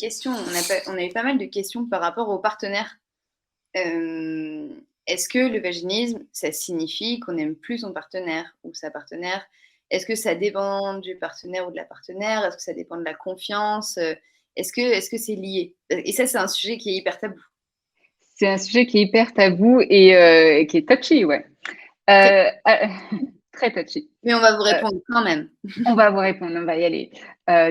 questions. On a eu pas mal de questions par rapport aux partenaires. Est-ce que le vaginisme, ça signifie qu'on n'aime plus son partenaire ou sa partenaire? Est-ce que ça dépend du partenaire ou de la partenaire? Est-ce que ça dépend de la confiance? Est-ce que c'est lié? Et ça, c'est un sujet qui est hyper tabou. C'est un sujet qui est hyper tabou et qui est touchy, ouais. Très Très touchy. Mais on va vous Heu, répondre quand même. on va vous répondre, on va y aller.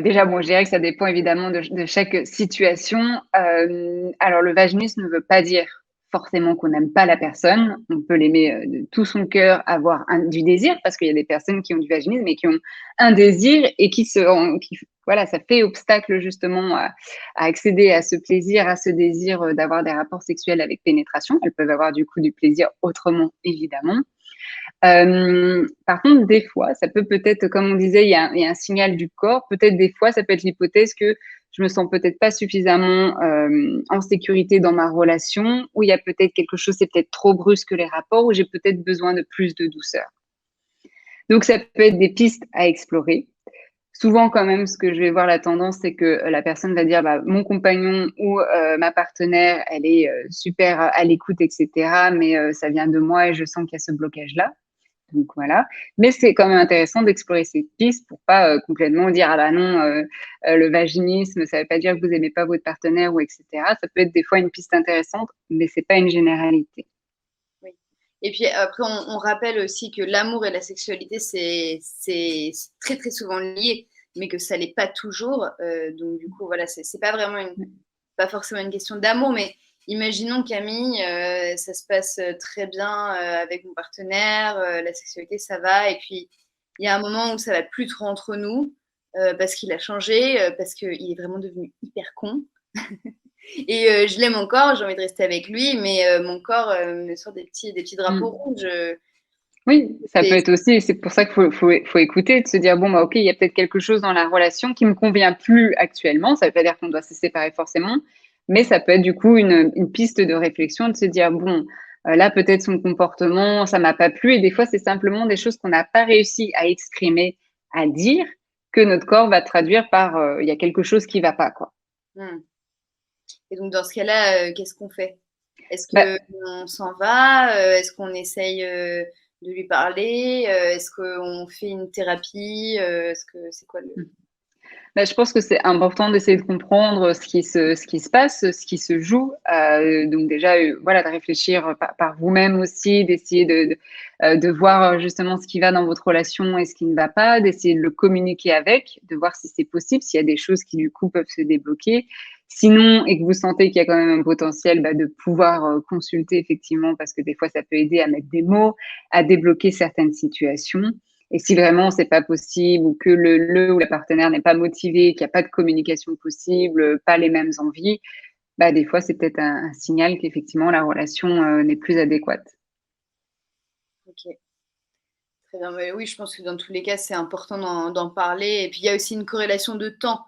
Déjà, bon, je dirais que ça dépend évidemment de chaque situation. Alors le vaginisme ne veut pas dire forcément qu'on n'aime pas la personne. On peut l'aimer, de tout son cœur, avoir du désir, parce qu'il y a des personnes qui ont du vaginisme et qui ont un désir et qui voilà, ça fait obstacle justement à accéder à ce plaisir, à ce désir, d'avoir des rapports sexuels avec pénétration. Elles peuvent avoir du coup du plaisir autrement, évidemment. Par contre, des fois, ça peut-être, comme on disait, il y a un signal du corps. Peut-être des fois, ça peut être l'hypothèse que je me sens peut-être pas suffisamment en sécurité dans ma relation, ou il y a peut-être quelque chose, c'est peut-être trop brusque les rapports, ou j'ai peut-être besoin de plus de douceur. Donc, ça peut être des pistes à explorer. Souvent, quand même, ce que je vais voir la tendance, c'est que la personne va dire, bah, mon compagnon ou ma partenaire, elle est super à l'écoute, etc. Mais ça vient de moi et je sens qu'il y a ce blocage-là. Donc voilà, mais c'est quand même intéressant d'explorer ces pistes pour pas, complètement dire: «Ah bah non, le vaginisme, ça veut pas dire que vous aimez pas votre partenaire» ou et cetera. Ça peut être des fois une piste intéressante, mais c'est pas une généralité. Oui. Et puis après, on rappelle aussi que l'amour et la sexualité, c'est très très souvent lié, mais que ça l'est pas toujours. Donc du coup, voilà, c'est pas vraiment pas forcément une question d'amour, mais imaginons Camille, ça se passe très bien avec mon partenaire, la sexualité ça va, et puis il y a un moment où ça va plus trop entre nous parce qu'il a changé, parce qu'il est vraiment devenu hyper con. Et je l'aime encore, j'ai envie de rester avec lui, mais mon corps me sort des petits drapeaux Mmh. rouges. Oui, ça peut C'est être aussi, c'est pour ça qu'il faut écouter, de se dire: «Bon, bah, OK, il y a peut-être quelque chose dans la relation qui me convient plus actuellement». Ça veut pas dire qu'on doit se séparer forcément, mais ça peut être du coup une piste de réflexion, de se dire: «Bon, là, peut-être son comportement, ça m'a pas plu» et des fois, c'est simplement des choses qu'on n'a pas réussi à exprimer, à dire, que notre corps va traduire par, il y a quelque chose qui va pas, quoi. mmh. Et donc dans ce cas-là, qu'est-ce qu'on fait? Est-ce Bah qu'on s'en va? Est-ce qu'on essaye de lui parler? Est-ce qu'on fait une thérapie? Est-ce que c'est quoi le Bah, je pense que c'est important d'essayer de comprendre ce qui se passe, ce qui se joue. Donc déjà, voilà, de réfléchir par vous-même aussi, d'essayer de voir, justement ce qui va dans votre relation et ce qui ne va pas, d'essayer de le communiquer avec, de voir si c'est possible, s'il y a des choses qui, du coup, peuvent se débloquer. Sinon et que vous sentez qu'il y a quand même un potentiel, bah, de pouvoir, consulter effectivement parce que des fois ça peut aider à mettre des mots, à débloquer certaines situations. Et si vraiment c'est pas possible ou que le ou la partenaire n'est pas motivé, qu'il y a pas de communication possible, pas les mêmes envies, bah, des fois, c'est peut-être un signal qu'effectivement la relation, n'est plus adéquate. OK, très bien. Mais oui, je pense que dans tous les cas, c'est important d'en parler, et puis il y a aussi une corrélation de temps.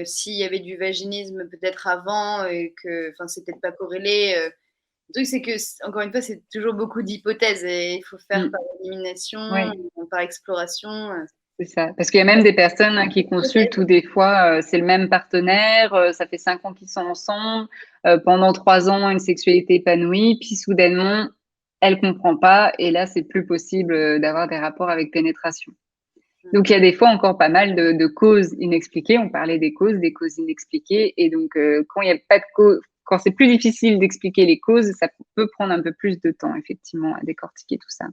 S'il y avait du vaginisme peut-être avant et que enfin, c'est peut-être pas corrélé. Le truc, c'est que, encore une fois, c'est toujours beaucoup d'hypothèses et il faut faire Mmh. par élimination, Ouais, par exploration. c'est ça. Parce qu'il y a même des personnes, hein, qui consultent où des fois, c'est le même partenaire, ça fait 5 ans qu'ils sont ensemble, pendant 3 ans, une sexualité épanouie, puis soudainement, elle comprend pas et là, c'est plus possible, d'avoir des rapports avec pénétration. Donc il y a des fois encore pas mal de causes inexpliquées. On parlait des causes inexpliquées et donc quand il y a pas de cause, quand c'est plus difficile d'expliquer les causes, ça peut prendre un peu plus de temps effectivement à décortiquer tout ça.